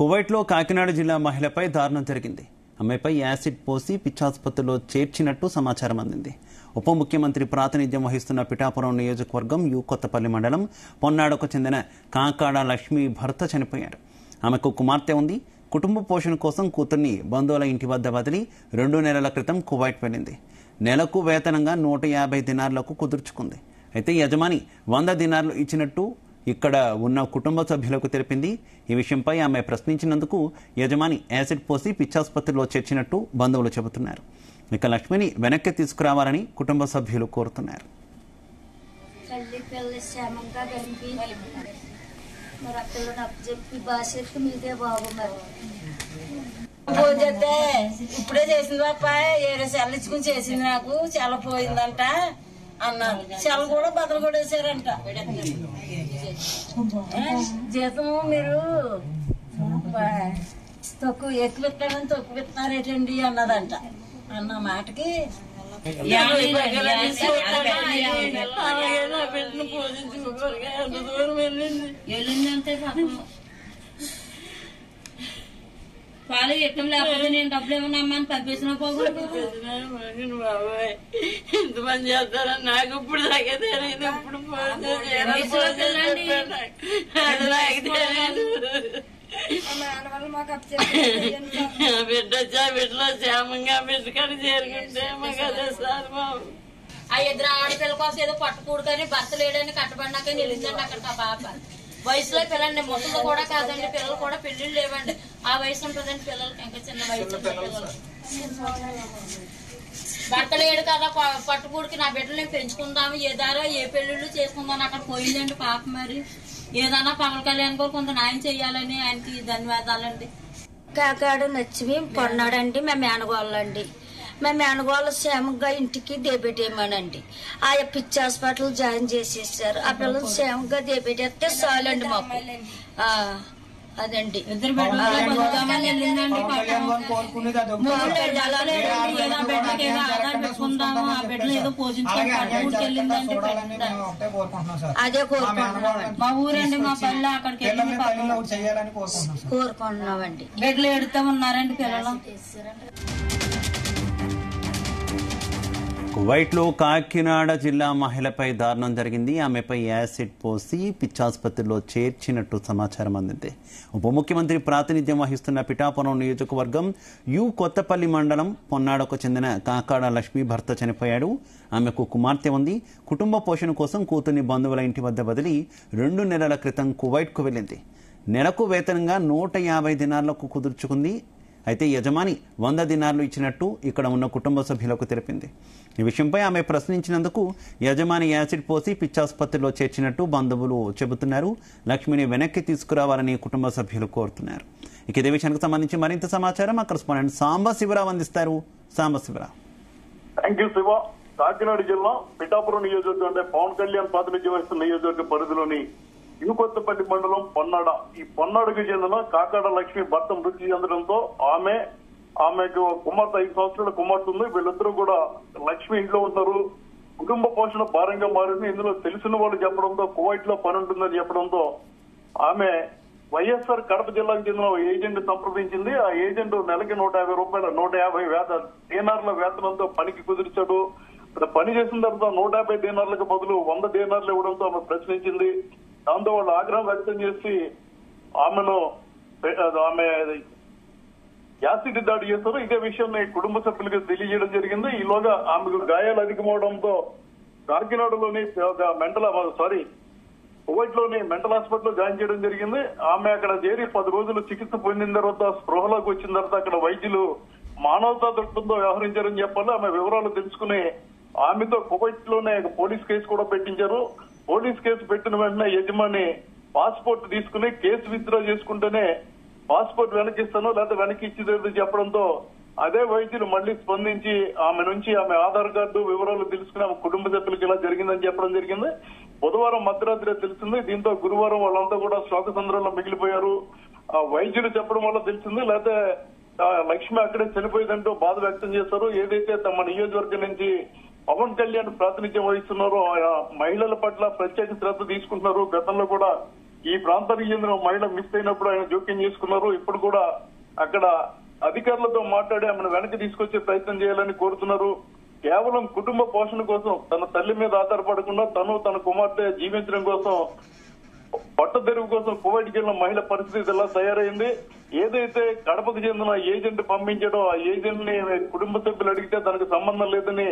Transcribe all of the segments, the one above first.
కువైట్లో కాకినాడ జిల్లా మహిళపై దారుణం జరిగింది. ఆమెపై యాసిడ్ పోసి పిచ్చాసుపత్రిలో చేర్చినట్టు సమాచారం అందింది. ఉప ముఖ్యమంత్రి ప్రాతినిధ్యం వహిస్తున్న పిఠాపురం నియోజకవర్గం యు కొత్తపల్లి మండలం పొన్నాడకు చెందిన కాకాడ లక్ష్మి భర్త చనిపోయారు. ఆమెకు కుమార్తె ఉంది. కుటుంబ పోషణ కోసం కూతుర్ని బంధువుల ఇంటి వద్ద వదిలి 2 నెలల క్రితం కువైట్ వెళ్ళింది. నెలకు వేతనంగా 150 దినార్లకు కుదుర్చుకుంది. అయితే యజమాని 100 దినార్లు ఇచ్చినట్టు ఇక్కడ ఉన్న కుటుంబ సభ్యులకు తెలిపింది. ఈ విషయంపై ఆమె ప్రశ్నించినందుకు యజమాని యాసిడ్ పోసి పిచ్చాసుపత్రిలో చేర్చినట్టు బంధువులు చెబుతున్నారు. ఇక లక్ష్మిని వెనక్కి తీసుకురావాలని కుటుంబ సభ్యులు కోరుతున్నారు. ఇప్పుడే చేసింది పాప 7 సెల్లు ఇచ్చుకుని చేసింది. నాకు చెల పోయిందంట అన్నారు. చెల కూడా బదులు కూడా వేసారంట. జీతం మీరు తక్కువ ఎక్కువ పెట్టారని తక్కువ పెట్టినారేటండి అన్నదంట. అన్న మాటకి బిడ్డను పోషించుకోగా ఎంత దూరం వెళ్ళిందంటే పాలు ఎట్టం లేకపోతే నేను డబ్బులు ఏమన్నా అమ్మని పంపించిన బాబాయ్ ఎంతమంది చేస్తారని నాకు ఇప్పుడు దాకా తెలియదు. ఇప్పుడు బిడ్డ వచ్చా బిడ్డలో క్షేమంగా బిడ్డకాడ చేరుకుంటే మాకు అదే సార్ బాబు. ఆ 2 ఆడపిల్లల కోసం ఏదో పట్టుకూడు కానీ భర్త లేడని కట్టబడినాకే నిలిందండి అక్కడ ఆ పాప. వయసులో పిల్లల్ని ముసలు కూడా కాదండి, పిల్లలు కూడా పెళ్లిళ్ళు లేవండి. ఆ వయసు ఉంటుందండి పిల్లలకి, ఇంకా చిన్న వయసు పిల్లలు. భర్త లేడు కదా పట్టుకూడికి నా బిడ్డలు నేను పెంచుకుందాము ఏదారో ఏ పెళ్లిళ్ళు చేసుకుందాం అక్కడ పోయిందండి పాప. మరి ఏదన్నా పవన్ కళ్యాణ్ కూడా కొంత న్యాయం చెయ్యాలని ఆయనకి ధన్యవాదాలండి. కాకాడ నచ్చివి కొన్నాడండి. మేము మేనగోళ్ళండి. మేము మేనగోళ్ళ క్షేమంగా ఇంటికి దేబెట్టేయమనండి. ఆ పిచ్చి హాస్పిటల్ జాయిన్ చేసేసారు. ఆ పిల్లలు క్షేమంగా దేబెట్టేస్తే చాలండి మాకు. అదండి అదే మా ఊరండి, మా పల్లె అక్కడికి కోరుకుంటున్నామండి. బెడ్లు ఎడుతూ ఉన్నారండి పిల్లలు. కువైట్లో కాకినాడ జిల్లా మహిళపై దారుణం జరిగింది. ఆమెపై యాసిడ్ పోసి పిచ్చాసుపత్రిలో చేర్చినట్టు సమాచారం అందింది. ఉప ముఖ్యమంత్రి ప్రాతినిధ్యం వహిస్తున్న పిఠాపురం నియోజకవర్గం యు కొత్తపల్లి మండలం పొన్నాడకు చెందిన కాకాడ లక్ష్మి భర్త చనిపోయాడు. ఆమెకు కుమార్తె ఉంది. కుటుంబ పోషణ కోసం కూతుర్ని బంధువుల ఇంటి వద్ద వదిలి 2 నెలల క్రితం కువైట్కు వెళ్ళింది. నెలకు వేతనంగా 150 దినార్లకు కుదుర్చుకుంది. అయితే యజమాని 100 దినార్లు ఇచ్చినట్టు ఇక్కడ ఉన్న కుటుంబ సభ్యులకు తెలిపింది. ఈ విషయంపై ఆమె ప్రశ్నించినందుకు యజమాని యాసిడ్ పోసి పిచ్చాసుపత్రిలో చేర్చినట్టు బంధువులు చెబుతున్నారు. లక్ష్మిని వెనక్కి తీసుకురావాలని కుటుంబ సభ్యులు కోరుతున్నారు. ఇక ఇదే విషయానికి సంబంధించి మరింత సమాచారం కరెస్పాండెంట్ సాంబ శివరావు అందిస్తారు. సాంబ శివరావు. Thank you Siva. కాకినాడ జిల్లా పిఠాపురం నియోజకవర్గం అంటే పవన్ కళ్యాణ్ ప్రాతినిధ్యం వహిస్తున్న నియోజకవర్గ పరిధిలోని యు కొత్తపల్లి మండలం పొన్నాడ. ఈ పొన్నాడకు చెందిన కాకాడ లక్ష్మి భర్త మృతి చెందడంతో ఆమెకు కుమార్తె 5 సంవత్సరాల కుమార్తె ఉంది. వీళ్ళిద్దరూ కూడా లక్ష్మి ఇంట్లో ఉంటారు. కుటుంబ పోషణ భారంగా మారింది. ఇందులో తెలిసిన వాళ్ళు చెప్పడంతో కువైట్ లో పని ఉంటుందని చెప్పడంతో ఆమె వైఎస్ఆర్ కడప జిల్లాకు చెందిన ఏజెంట్ సంప్రదించింది. ఆ ఏజెంట్ నెలకి 150 రూపాయల 150 దీనార్ల వేతనంతో పనికి కుదిర్చాడు. పని చేసిన తర్వాత 150 దీనార్లకు బదులు 100 దీనార్లు ఇవ్వడంతో ఆమె ప్రశ్నించింది. దాంతో వాళ్ళు ఆగ్రహం వ్యక్తం చేసి ఆమె యాసిడ్ దాడి చేశారు. ఇదే విషయాన్ని కుటుంబ సభ్యులకు తెలియజేయడం జరిగింది. ఈలోగా ఆమెకు గాయాలు అధికమవడంతో కాకినాడలోని కువైట్ లోని మెంటల్ హాస్పిటల్ జాయిన్ చేయడం జరిగింది. ఆమె అక్కడ చేరి 10 రోజులు చికిత్స పొందిన తర్వాత స్పృహలోకి వచ్చిన తర్వాత అక్కడ వైద్యులు మానవతా దృక్పథంతో వ్యవహరించారని చెప్పాలి. ఆమె వివరాలు తెలుసుకుని ఆమెతో కువైట్ లోనే పోలీస్ కేసు కూడా పెట్టించారు. పోలీస్ కేసు పెట్టిన వెంటనే యజమాని పాస్పోర్ట్ తీసుకుని కేసు విత్డ్రా చేసుకుంటేనే పాస్పోర్ట్ వెనకిస్తాను లేదా వెనక్కి ఇచ్చేది చెప్పడంతో అదే వైద్యులు మళ్లీ స్పందించి ఆమె నుంచి ఆమె ఆధార్ కార్డు వివరాలు తెలుసుకుని ఆమె కుటుంబ సభ్యులకు ఇలా జరిగిందని చెప్పడం జరిగింది. బుధవారం మధ్యరాత్రి తెలిసింది. దీంతో గురువారం వాళ్ళంతా కూడా శోక సంద్రంలో మిగిలిపోయారు. ఆ వైద్యులు చెప్పడం వల్ల తెలిసింది. లేకపోతే లక్ష్మి అక్కడే చనిపోయిందంటూ బాధ వ్యక్తం చేశారు. ఏదైతే తమ నియోజకవర్గం నుంచి పవన్ కళ్యాణ్ ప్రాతినిధ్యం వహిస్తున్నారో మహిళల పట్ల ప్రత్యేక శ్రద్ధ తీసుకుంటున్నారు. గతంలో కూడా ఈ ప్రాంతానికి చెందిన మహిళ మిస్ అయినప్పుడు ఆయన జోక్యం చేసుకున్నారు. ఇప్పుడు కూడా అక్కడ అధికారులతో మాట్లాడి ఆమెను వెనక్కి తీసుకొచ్చే ప్రయత్నం చేయాలని కోరుతున్నారు. కేవలం కుటుంబ పోషణ కోసం తన తల్లి మీద ఆధారపడకుండా తను తన కుమార్తె జీవించడం కోసం పట్టదెరువు కోసం కువైట్కి వెళ్ళిన మహిళ పరిస్థితి ఎలా తయారైంది. ఏదైతే కడపకు చెందిన ఏజెంట్ పంపించడం, ఆ ఏజెంట్ ని కుటుంబ సభ్యులు అడిగితే తనకు సంబంధం లేదని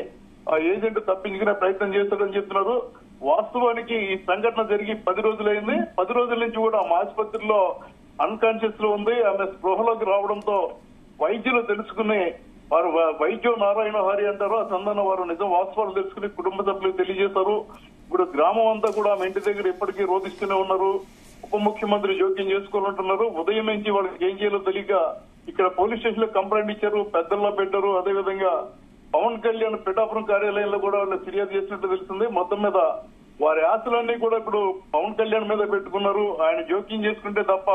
ఆ ఏజెంట్ తప్పించుకునే ప్రయత్నం చేస్తాడని చెప్తున్నారు. వాస్తవానికి ఈ సంఘటన జరిగి 10 రోజులైంది. 10 రోజుల నుంచి కూడా ఆమె ఆసుపత్రిలో అన్కాన్షియస్ లో ఉంది. ఆమె స్పృహలోకి రావడంతో వైద్యులు తెలుసుకుని వారు వైద్యం నారాయణ హరి అంటారు. ఆ సందర్భంగా వారు నిజం వాస్తవాలు తెలుసుకుని కుటుంబ సభ్యులకు తెలియజేశారు. ఇప్పుడు గ్రామం అంతా కూడా ఆమె ఇంటి దగ్గర ఇప్పటికీ రోధిస్తూనే ఉన్నారు. ఉప ముఖ్యమంత్రి జోక్యం చేసుకోవాలంటున్నారు. ఉదయం నుంచి వాళ్ళకి ఏం చేయాలో తెలియక ఇక్కడ పోలీస్ స్టేషన్ లో కంప్లైంట్ ఇచ్చారు, పెద్దల్లో పెట్టారు. అదేవిధంగా పవన్ కళ్యాణ్ పిఠాపురం కార్యాలయంలో కూడా వాళ్ళు ఫిర్యాదు చేసినట్టు తెలుస్తుంది. మొత్తం మీద వారి ఆశలన్నీ కూడా ఇప్పుడు పవన్ కళ్యాణ్ మీద పెట్టుకున్నారు. ఆయన జోక్యం చేసుకుంటే తప్ప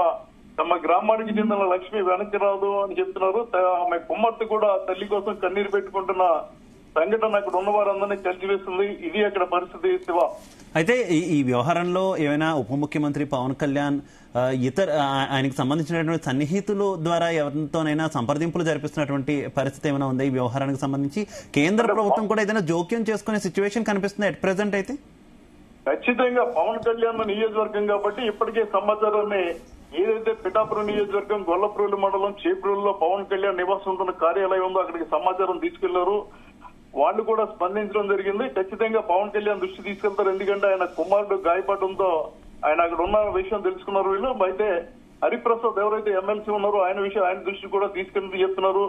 తమ గ్రామానికి చెందిన లక్ష్మి వెనక్కి రాదు అని చెప్తున్నారు. ఆమె కుమార్తె కూడా తల్లి కోసం కన్నీరు పెట్టుకుంటున్న సంఘటన అక్కడ ఉన్న వారందరినీ కలిసివేస్తుంది. ఇది అక్కడ పరిస్థితి. శివ, అయితే ఈ వ్యవహారంలో ఏమైనా ఉప ముఖ్యమంత్రి పవన్ కళ్యాణ్ ఇతర ఆయనకు సంబంధించినటువంటి సన్నిహితుల ద్వారా ఎవరితోనైనా సంప్రదింపులు జరిపిస్తున్నటువంటి పరిస్థితి ఏమైనా ఉందా? ఈ వ్యవహారానికి సంబంధించి కేంద్ర ప్రభుత్వం కూడా ఏదైనా జోక్యం చేసుకునే సిచ్యువేషన్ కనిపిస్తుంది ఎట్ ప్రెసెంట్? అయితే ఖచ్చితంగా పవన్ కళ్యాణ్ నియోజకవర్గం కాబట్టి ఇప్పటికే సమాచారాన్ని ఏదైతే పిఠాపురం నియోజకవర్గం గొల్లప్రోలు మండలం చేప్రోలులో పవన్ కళ్యాణ్ నివాసం ఉంటున్న కార్యాలయం ఉందో అక్కడికి సమాచారం తీసుకెళ్లారు. వాళ్ళు కూడా స్పందించడం జరిగింది. ఖచ్చితంగా పవన్ కళ్యాణ్ దృష్టి తీసుకెళ్తారు. ఎందుకంటే ఆయన కుమారుడు గాయపడడంతో ఆయన అక్కడ ఉన్న విషయం తెలుసుకున్నారు వీళ్ళు. అయితే హరిప్రసాద్ ఎవరైతే ఎమ్మెల్సీ ఉన్నారో ఆయన దృష్టి కూడా తీసుకెళ్తే చెప్తున్నారు.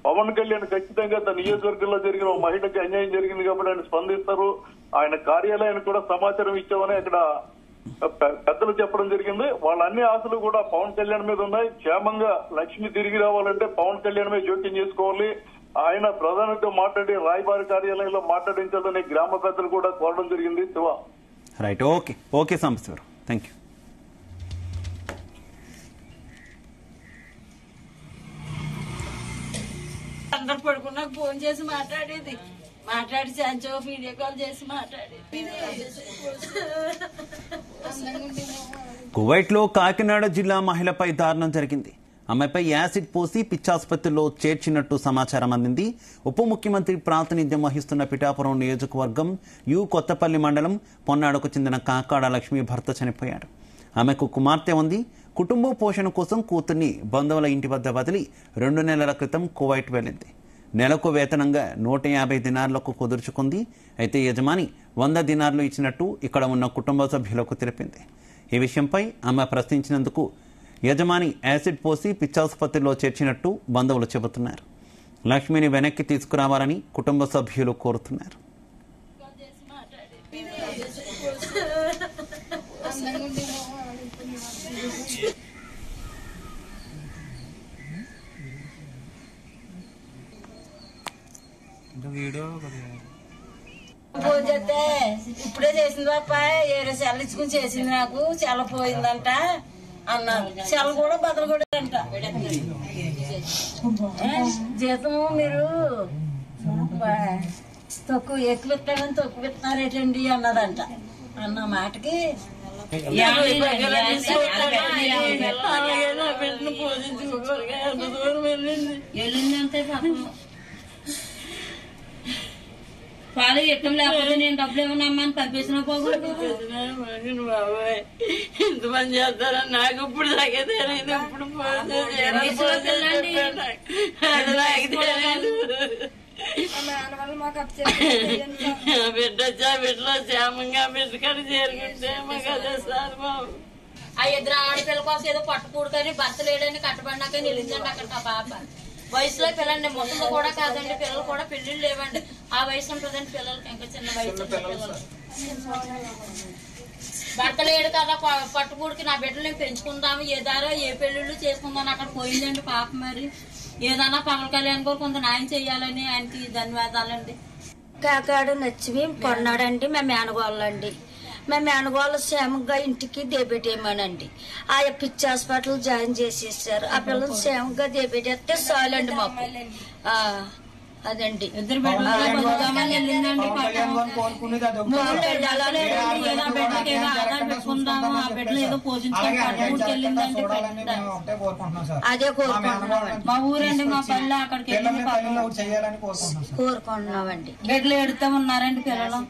పవన్ కళ్యాణ్ ఖచ్చితంగా తన నియోజకవర్గంలో జరిగిన మహిళకి అన్యాయం జరిగింది కాబట్టి ఆయన స్పందిస్తారు. ఆయన కార్యాలయానికి కూడా సమాచారం ఇచ్చామని అక్కడ పెద్దలు చెప్పడం జరిగింది. వాళ్ళ అన్ని ఆశలు కూడా పవన్ కళ్యాణ్ మీద ఉన్నాయి. క్షేమంగా లక్ష్మి తిరిగి రావాలంటే పవన్ కళ్యాణ్ మీద జోక్యం చేసుకోవాలి. ఆయన ప్రధానితో మాట్లాడి రాయబారి కార్యాలయంలో మాట్లాడించాలని గ్రామ పెద్దలు కూడా కోరడం జరిగింది. Shiva, right, okay Sambasivarao, thank you. అందరు పడుకున్నాక ఫోన్ చేసి మాట్లాడి సంచో వీడియో కాల్ చేసి కువైట్లో కాకినాడ జిల్లా మహిళపై దారుణం జరిగింది. ఆమెపై యాసిడ్ పోసి పిచ్చాసుపత్రిలో చేర్చినట్టు సమాచారం అందింది. ఉప ముఖ్యమంత్రి ప్రాతినిధ్యం వహిస్తున్న పిఠాపురం నియోజకవర్గం కొత్తపల్లి మండలం పొన్నాడుకు చెందిన కాకాడ లక్ష్మి భర్త చనిపోయాడు. ఆమెకు కుమార్తె ఉంది. కుటుంబ పోషణ కోసం కూతుర్ని బంధువుల ఇంటి వద్ద వదిలి 2 నెలల క్రితం కువైట్ వెళ్ళింది. నెలకు వేతనంగా 150 దినార్లకు కుదుర్చుకుంది. అయితే యజమాని 100 దినార్లు ఇచ్చినట్టు ఇక్కడ ఉన్న కుటుంబ సభ్యులకు తెలిపింది. ఈ విషయంపై ఆమె ప్రశ్నించినందుకు యజమాని యాసిడ్ పోసి పిచ్చాసుపత్రిలో చేర్చినట్టు బంధువులు చెబుతున్నారు. లక్ష్మిని వెనక్కి తీసుకురావాలని కుటుంబ సభ్యులు కోరుతున్నారు. ఫోన్ చేస్తే ఇప్పుడే చేసింది పాప, 7 సెల్లు ఇచ్చుకుని చేసింది, నాకు సెల పోయిందంట అన్నారు. సెల కూడా బదులు కూడా అంట. జీతం మీరు ఎక్కువ ఇస్తారని తక్కువ ఇస్తున్నారేటండి అన్నదంట. అన్న మాటకి వెళ్ళిందంటే పాలు ఎట్టం లేకపోతే నేను డబ్బులు ఏమన్నా అమ్మని పంపించిన పోకూడదు. బాబాయ్ ఎంత పని చేస్తారని నాకు ఇప్పుడు తగ్గదే. ఇప్పుడు బిడ్డలో క్షేమంగా బిడ్డకని చేరుకుంటే మాకు అదే సార్ బాబు. ఆ 2 ఆడపిల్ల కోసం ఏదో పట్టుకూడుకొని భర్త లేడని కట్టబడినాక నిలిందండి అక్కడ ఆ పాప. వయసులో పిల్లల్ని ముసలు కూడా కాదండి, పిల్లలు కూడా పెళ్లిళ్ళు లేవండి. ఆ వయసు ఉంటుందండి పిల్లలకి, ఇంకా చిన్న వయసు పిల్లలు. భర్త లేడు కదా పట్టుకూడికి నా బిడ్డలు నేను పెంచుకుందాము, ఏదారో ఏ పెళ్లిళ్ళు చేసుకుందాం అక్కడ పోయిందండి పాప. మరి ఏదన్నా పవన్ కళ్యాణ్ గారు కొంత న్యాయం చెయ్యాలని ఆయనకి ధన్యవాదాలండి. కాకాడు నచ్చివి కొన్నాడండి. మేము మేనగోళ్ళండి. మేము మేనగోళ్ళ క్షేమంగా ఇంటికి దేబెట్టేయమనండి. ఆ పిచ్చి హాస్పిటల్ జాయిన్ చేసేసారు. ఆ పిల్లలు క్షేమంగా దేబెట్టేస్తే చాలండి మాకు. అదండి ఇద్దరు బిడ్డలకి వెళ్ళిందండి. పెట్టుకుందాము ఆ బిడ్డలు ఏదో పోషించుకొని వెళ్ళిందండి. అదే కోరుకుంటున్నాం. మా ఊరండి, మా పల్లె అక్కడికి వెళ్ళింది. కోరుకుంటున్నామండి. బిడ్డలు ఎడుతూ ఉన్నారండి పిల్లలు.